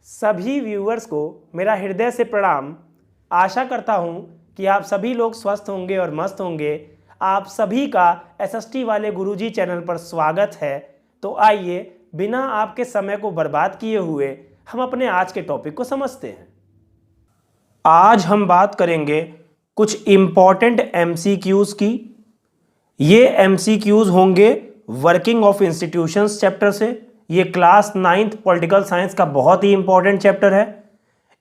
सभी व्यूअर्स को मेरा हृदय से प्रणाम। आशा करता हूं कि आप सभी लोग स्वस्थ होंगे और मस्त होंगे। आप सभी का एसएसटी वाले गुरुजी चैनल पर स्वागत है। तो आइए बिना आपके समय को बर्बाद किए हुए हम अपने आज के टॉपिक को समझते हैं। आज हम बात करेंगे कुछ इम्पॉर्टेंट एमसीक्यूज की। ये एमसीक्यूज होंगे वर्किंग ऑफ इंस्टीट्यूशंस चैप्टर से। ये क्लास 9th पॉलिटिकल साइंस का बहुत ही इंपॉर्टेंट चैप्टर है।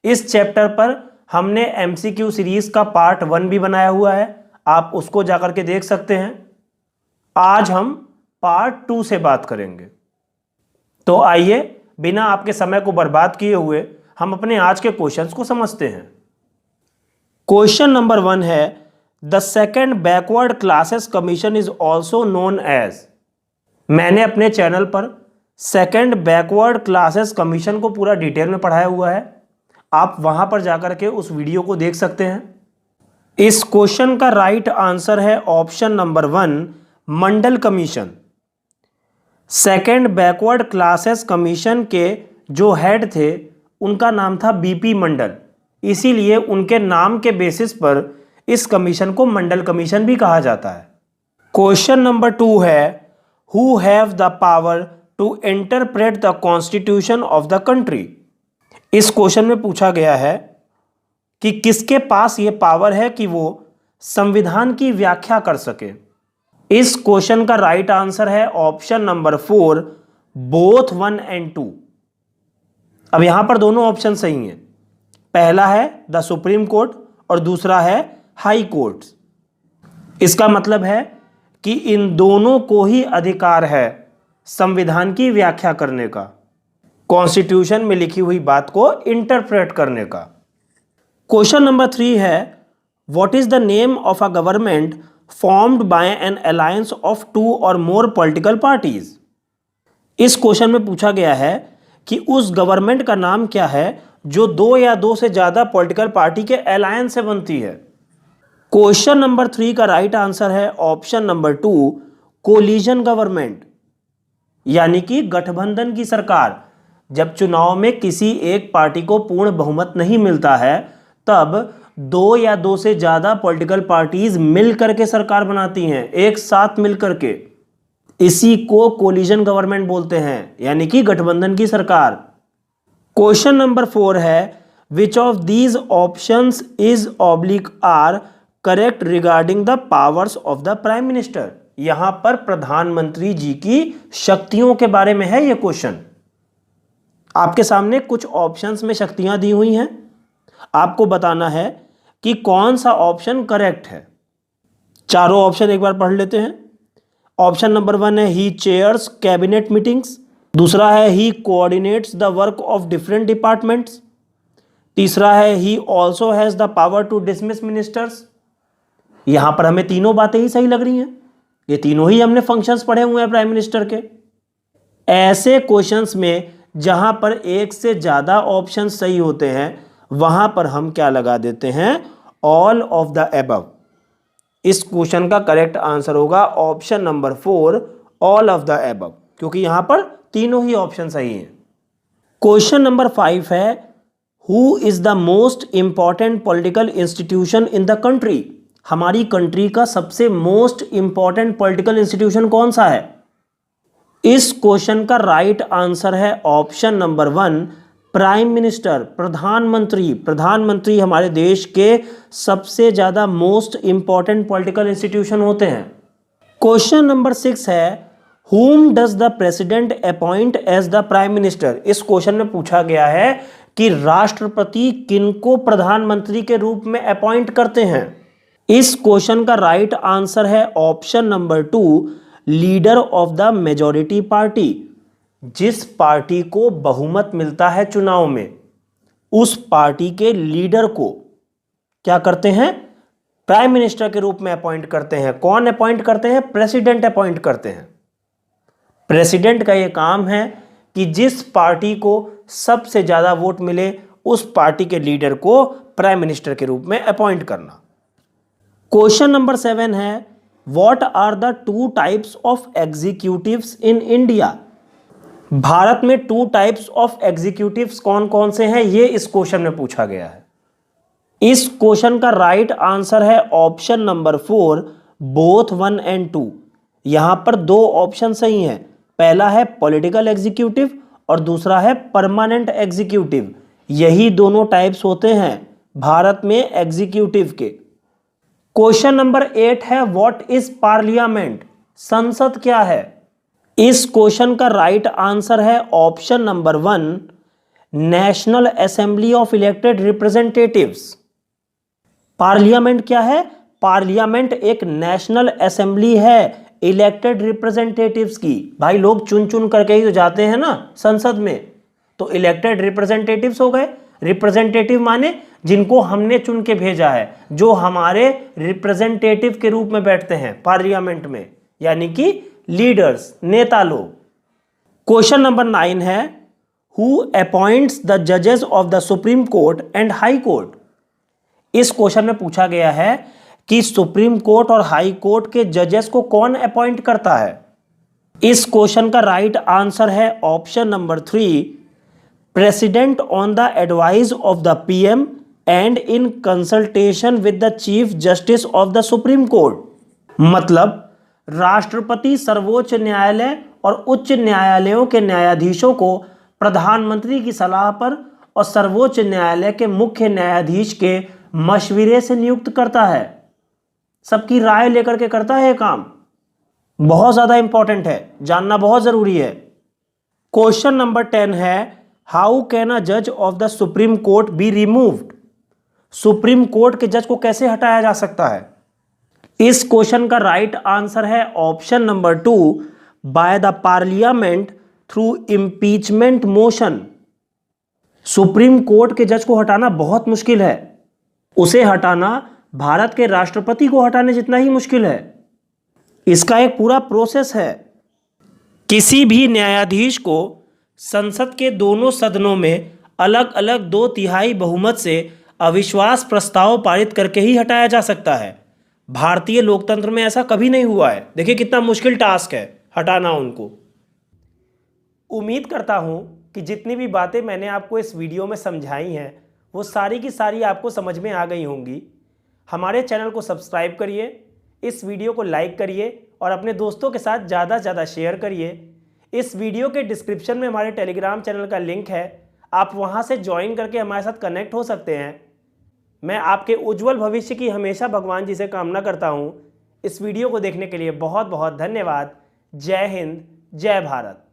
इस चैप्टर पर हमने एमसीक्यू सीरीज का पार्ट 1 भी बनाया हुआ है, आप उसको जाकर के देख सकते हैं। आज हम पार्ट 2 से बात करेंगे। तो आइए बिना आपके समय को बर्बाद किए हुए हम अपने आज के क्वेश्चंस को समझते हैं। क्वेश्चन नंबर 1 है, the second backward classes commission is also known as. मैंने अपने चैनल पर सेकेंड बैकवर्ड क्लासेस कमीशन को पूरा डिटेल में पढ़ाया हुआ है, आप वहां पर जाकर के उस वीडियो को देख सकते हैं। इस क्वेश्चन का राइट आंसर है option number 1, Mandal commission. Second backward classes commission के जो हेड थे उनका नाम था बीपी मंडल, इसीलिए उनके नाम के बेसिस पर इस कमीशन को मंडल कमीशन भी कहा जाता है। क्वेश्चन नंबर 2 है, who have the power to interpret the constitution of the country. इस क्वेश्चन में पूछा गया है कि किसके पास ये पावर है कि वो संविधान की व्याख्या कर सके। इस क्वेश्चन का राइट आंसर है ऑप्शन नंबर 4, बोथ 1 and 2। अब यहां पर दोनों ऑप्शन सही हैं। पहला है द सुप्रीम कोर्ट और दूसरा है हाई कोर्ट। इसका मतलब है कि इन दोनों को ही अधिकार है संविधान की व्याख्या करने का, कॉन्स्टिट्यूशन में लिखी हुई बात को इंटरप्रेट करने का। क्वेश्चन नंबर 3 है, what is the name of a government formed by N alliance of 2 और मोर पॉलिटिकल पार्टीज। इस क्वेश्चन में पूछा गया है कि उस गवर्नमेंट का नाम क्या है जो 2 या 2 से ज्यादा पॉलिटिकल पार्टी के अलायंस से बनती है। क्वेश्चन नंबर 3 का राइट आंसर है ऑप्शन नंबर 2, कोलिजन गवर्नमेंट, यानी कि गठबंधन की सरकार। जब चुनाव में किसी एक पार्टी को पूर्ण बहुमत नहीं मिलता है तब 2 या 2 से ज्यादा पॉलिटिकल पार्टीज मिलकर के सरकार बनाती हैं, एक साथ मिलकर के। इसी को कोलिजन गवर्नमेंट बोलते हैं, यानी कि गठबंधन की सरकार। क्वेश्चन नंबर 4 है, which of these options is oblique are correct regarding the powers of the prime minister. यहां पर प्रधानमंत्री जी की शक्तियों के बारे में है यह क्वेश्चन। आपके सामने कुछ ऑप्शंस में शक्तियां दी हुई हैं, आपको बताना है कि कौन सा ऑप्शन करेक्ट है। चारों ऑप्शन एक बार पढ़ लेते हैं। ऑप्शन नंबर 1 है, ही चेयर्स कैबिनेट मीटिंग्स। दूसरा है, he coordinates the work of different departments. तीसरा है, he also has the power to dismiss ministers. यहां पर हमें तीनों बातें ही सही लग रही हैं, ये तीनों ही हमने फंक्शंस पढ़े हुए हैं प्राइम मिनिस्टर के। ऐसे क्वेश्चंस में जहां पर एक से ज्यादा ऑप्शन सही होते हैं वहां पर हम क्या लगा देते हैं, ऑल ऑफ द एबव। इस क्वेश्चन का करेक्ट आंसर होगा option number 4, all of the above, क्योंकि यहां पर तीनों ही ऑप्शन सही हैं। क्वेश्चन नंबर 5 है, who is the most important political institution in the country. हमारी कंट्री का सबसे मोस्ट इंपॉर्टेंट पॉलिटिकल इंस्टीट्यूशन कौन सा है। इस क्वेश्चन का राइट आंसर है ऑप्शन नंबर 1, प्राइम मिनिस्टर, प्रधानमंत्री। प्रधानमंत्री हमारे देश के सबसे ज्यादा मोस्ट इंपॉर्टेंट पॉलिटिकल इंस्टीट्यूशन होते हैं। क्वेश्चन नंबर 6 है, whom does the president appoint as the prime minister। इस क्वेश्चन में पूछा गया है कि राष्ट्रपति किनको प्रधानमंत्री के रूप में अपॉइंट करते हैं। इस क्वेश्चन का राइट आंसर है option number 2, leader of the majority party. जिस पार्टी को बहुमत मिलता है चुनाव में, उस पार्टी के लीडर को क्या करते हैं, प्राइम मिनिस्टर के रूप में अपॉइंट करते हैं। कौन अपॉइंट करते हैं, प्रेसिडेंट अपॉइंट करते हैं। प्रेसिडेंट का यह काम है कि जिस पार्टी को सबसे ज्यादा वोट मिले उस पार्टी के लीडर को प्राइम मिनिस्टर के रूप में अपॉइंट करना। क्वेश्चन नंबर 7 है, what are the 2 types of executives in India. भारत में 2 टाइप्स ऑफ एग्जीक्यूटिव्स कौन कौन से हैं, ये इस क्वेश्चन में पूछा गया है। इस क्वेश्चन का राइट आंसर है ऑप्शन नंबर 4, बोथ 1 एंड 2। यहां पर 2 ऑप्शन सही हैं। पहला है पॉलिटिकल एग्जीक्यूटिव और दूसरा है परमानेंट एग्जीक्यूटिव। यही दोनों टाइप्स होते हैं भारत में एग्जीक्यूटिव के। क्वेश्चन नंबर 8 है व्हाट इज पार्लियामेंट, संसद क्या है। इस क्वेश्चन का राइट आंसर है option number 1, national assembly of elected representatives. Parliament क्या है? पार्लियामेंट एक नेशनल असेंबली है इलेक्टेड रिप्रेजेंटेटिव्स की। भाई लोग चुन चुन करके ही तो जाते हैं ना संसद में, तो इलेक्टेड रिप्रेजेंटेटिव्स हो गए। रिप्रेजेंटेटिव माने जिनको हमने चुन के भेजा है, जो हमारे रिप्रेजेंटेटिव के रूप में बैठते हैं पार्लियामेंट में, यानी कि लीडर्स, नेता लोग। क्वेश्चन नंबर 9 है हु अपॉइंट्स द जजेस of the supreme court and high court. इस क्वेश्चन में पूछा गया है कि सुप्रीम कोर्ट और हाई कोर्ट के जजेस को कौन अपॉइंट करता है। इस क्वेश्चन का राइट आंसर है option number 3, president on the advice of the PM and in consultation with the chief justice of the supreme court. मतलब राष्ट्रपति, सर्वोच्च न्यायालय और उच्च न्यायालयों के न्यायाधीशों को प्रधानमंत्री की सलाह पर और सर्वोच्च न्यायालय के मुख्य न्यायाधीश के मशविरे से नियुक्त करता है। सबकी राय लेकर के करता है ये काम। बहुत ज्यादा इंपॉर्टेंट है, जानना बहुत जरूरी है। क्वेश्चन नंबर 10 है हाउ कैन अ जज of the supreme court be removed. Supreme court के जज को कैसे हटाया जा सकता है। इस क्वेश्चन का राइट आंसर है option number 2, by the parliament through impeachment motion. Supreme court के जज को हटाना बहुत मुश्किल है। उसे हटाना भारत के राष्ट्रपति को हटाने जितना ही मुश्किल है। इसका एक पूरा प्रोसेस है। किसी भी न्यायाधीश को संसद के दोनों सदनों में अलग अलग 2/3 बहुमत से अविश्वास प्रस्ताव पारित करके ही हटाया जा सकता है। भारतीय लोकतंत्र में ऐसा कभी नहीं हुआ है। देखिए कितना मुश्किल टास्क है हटाना उनको। उम्मीद करता हूं कि जितनी भी बातें मैंने आपको इस वीडियो में समझाई हैं वो सारी की सारी आपको समझ में आ गई होंगी। हमारे चैनल को सब्सक्राइब करिए, इस वीडियो को लाइक करिए और अपने दोस्तों के साथ ज़्यादा से ज़्यादा शेयर करिए। इस वीडियो के डिस्क्रिप्शन में हमारे टेलीग्राम चैनल का लिंक है, आप वहां से ज्वाइन करके हमारे साथ कनेक्ट हो सकते हैं। मैं आपके उज्जवल भविष्य की हमेशा भगवान जी से कामना करता हूं। इस वीडियो को देखने के लिए बहुत बहुत धन्यवाद। जय हिंद, जय भारत।